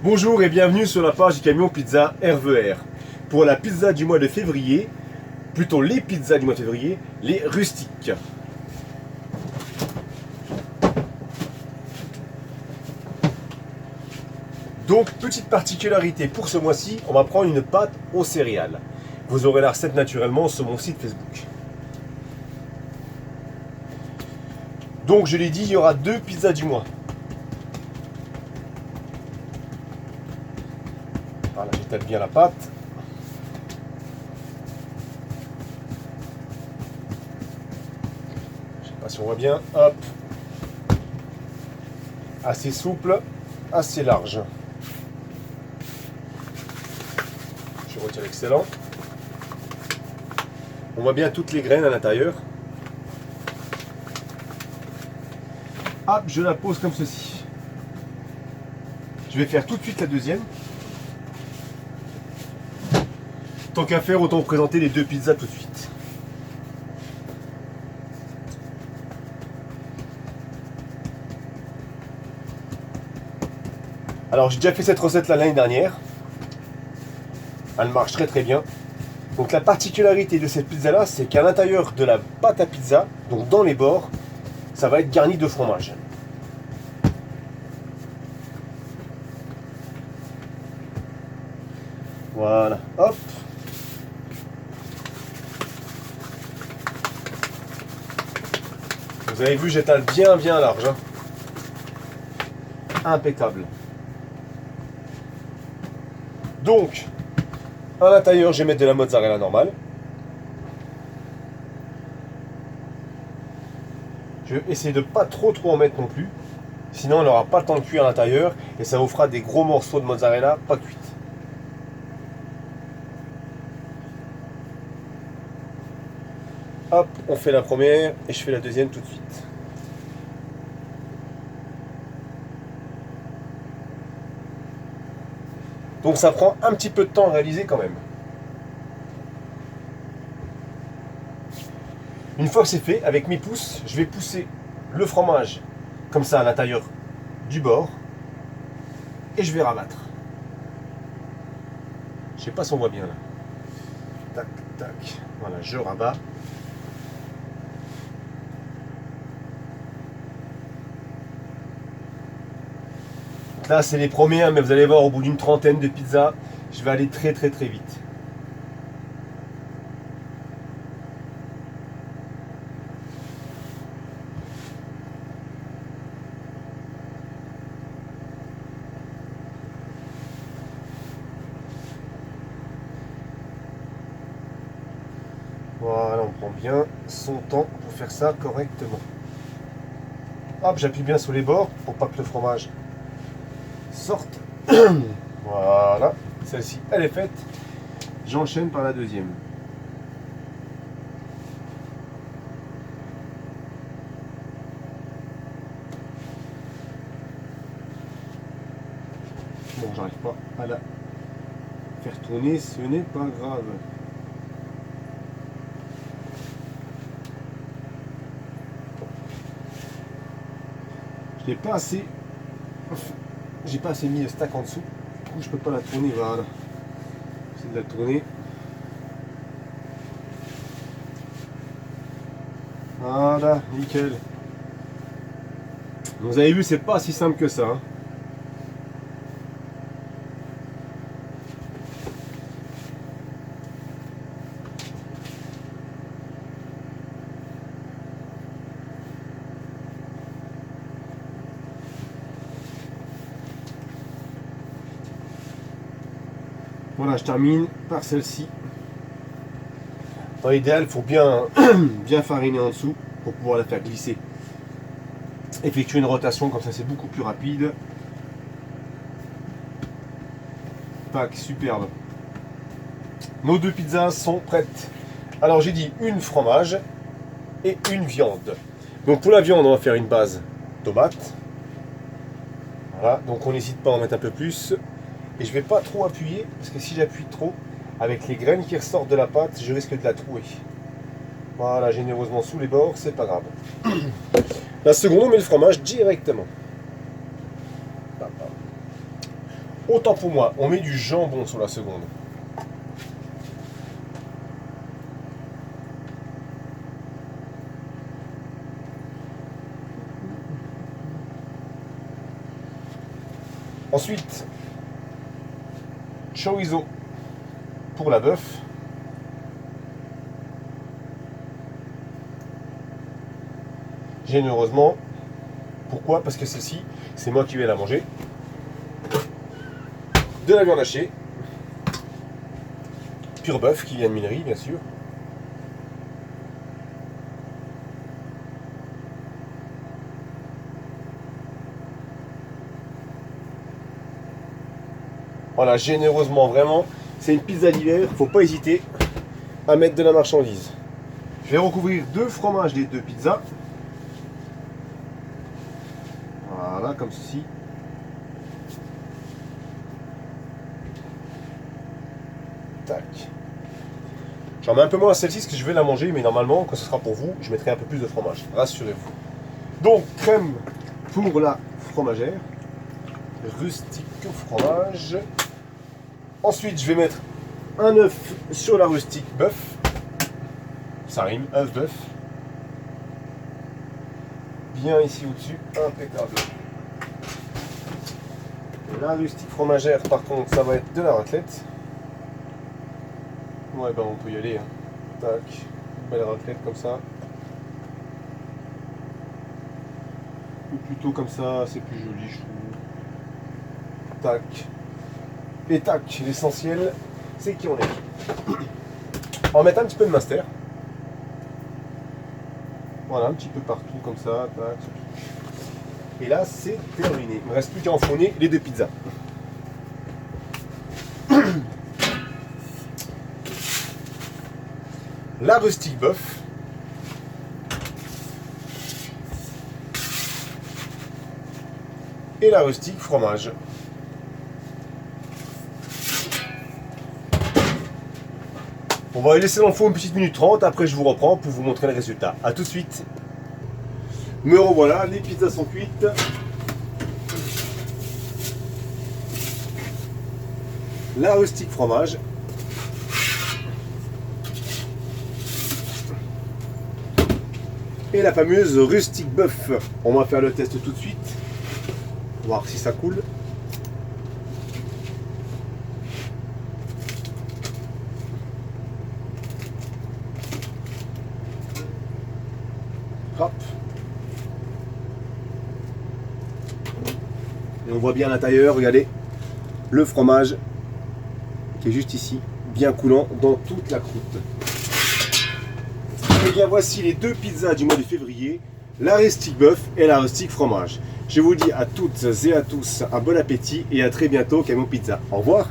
Bonjour et bienvenue sur la page du camion pizza RVR. Pour la pizza du mois de février, plutôt les pizzas du mois de février, les rustiques. Donc, petite particularité pour ce mois-ci, on va prendre une pâte aux céréales. Vous aurez la recette naturellement sur mon site Facebook. Donc, je l'ai dit, il y aura 2 pizzas du mois. Voilà, j'étale bien la pâte. Je sais pas si on voit bien. Hop. Assez souple, assez large. Je retire l'excellent. On voit bien toutes les graines à l'intérieur. Hop, je la pose comme ceci. Je vais faire tout de suite la deuxième. Tant qu'à faire, autant vous présenter les 2 pizzas tout de suite. Alors, j'ai déjà fait cette recette l'année dernière. Elle marche très très bien. Donc la particularité de cette pizza là, c'est qu'à l'intérieur de la pâte à pizza, donc dans les bords, ça va être garni de fromage. Voilà, hop. Vous avez vu, j'étale bien large. Hein. Impeccable. Donc, à l'intérieur, je vais mettre de la mozzarella normale. Je vais essayer de pas trop en mettre non plus. Sinon, on n'aura pas le temps de cuire à l'intérieur et ça vous fera des gros morceaux de mozzarella pas cuites. Hop, on fait la première et je fais la deuxième tout de suite. Donc ça prend un petit peu de temps à réaliser quand même. Une fois que c'est fait, avec mes pouces, je vais pousser le fromage comme ça à l'intérieur du bord et je vais rabattre. Je sais pas si on voit bien là. Tac, tac. Voilà, je rabats. Donc là, c'est les premières, mais vous allez voir, au bout d'une trentaine de pizzas, je vais aller très vite. Voilà, on prend bien son temps pour faire ça correctement. Hop, j'appuie bien sur les bords pour pas que le fromage sorte. Voilà, celle-ci, elle est faite. J'enchaîne par la deuxième. Bon, j'arrive pas à la faire tourner, ce n'est pas grave. Je n'ai pas assez. J'ai pas assez mis le stack en dessous. Du coup, je peux pas la tourner. Voilà. J'essaie de la tourner. Voilà, nickel. Vous avez vu, c'est pas si simple que ça. Hein. Voilà, je termine par celle-ci. Dans l'idéal, il faut bien, bien fariner en dessous pour pouvoir la faire glisser. Effectuer une rotation, comme ça c'est beaucoup plus rapide. Tac, superbe. Nos 2 pizzas sont prêtes. Alors j'ai dit une fromage et une viande. Donc pour la viande, on va faire une base tomate. Voilà, donc on n'hésite pas à en mettre un peu plus. Et je ne vais pas trop appuyer, parce que si j'appuie trop, avec les graines qui ressortent de la pâte, je risque de la trouer. Voilà, généreusement sous les bords, c'est pas grave. La seconde, on met le fromage directement. Autant pour moi, on met du jambon sur la seconde. Ensuite, chorizo pour la bœuf. Généreusement. Pourquoi? Parce que celle-ci, c'est moi qui vais la manger. De la viande hachée. Pur bœuf qui vient de minerie, bien sûr. Voilà, généreusement, vraiment. C'est une pizza d'hiver, faut pas hésiter à mettre de la marchandise. Je vais recouvrir 2 fromages des 2 pizzas. Voilà, comme ceci. Tac. J'en mets un peu moins à celle-ci parce que je vais la manger, mais normalement, quand ce sera pour vous, je mettrai un peu plus de fromage. Rassurez-vous. Donc, crème pour la fromagère. Rustique fromage. Ensuite, je vais mettre un œuf sur la rustique bœuf. Ça rime, œuf bœuf. Bien ici au-dessus, impeccable. La rustique fromagère, par contre, ça va être de la raclette. Ouais, ben on peut y aller. Hein. Tac, une belle raclette comme ça. Ou plutôt comme ça, c'est plus joli, je trouve. Tac. Et tac, l'essentiel, c'est qui on est. On va mettre un petit peu de master. Voilà, un petit peu partout comme ça. Tac. Et là, c'est terminé. Il ne me reste plus qu'à enfourner les 2 pizzas. La rustique bœuf. Et la rustique fromage. On va les laisser dans le four une petite minute 30, après je vous reprends pour vous montrer le résultat. A tout de suite. Me revoilà, les pizzas sont cuites. La rustique fromage. Et la fameuse rustique bœuf. On va faire le test tout de suite. Voir si ça coule. Hop. Et on voit bien à l'intérieur, regardez, le fromage qui est juste ici, bien coulant dans toute la croûte. Et bien voici les 2 pizzas du mois de février, la rustique bœuf et la rustique fromage. Je vous dis à toutes et à tous un bon appétit et à très bientôt Camo Pizza. Au revoir.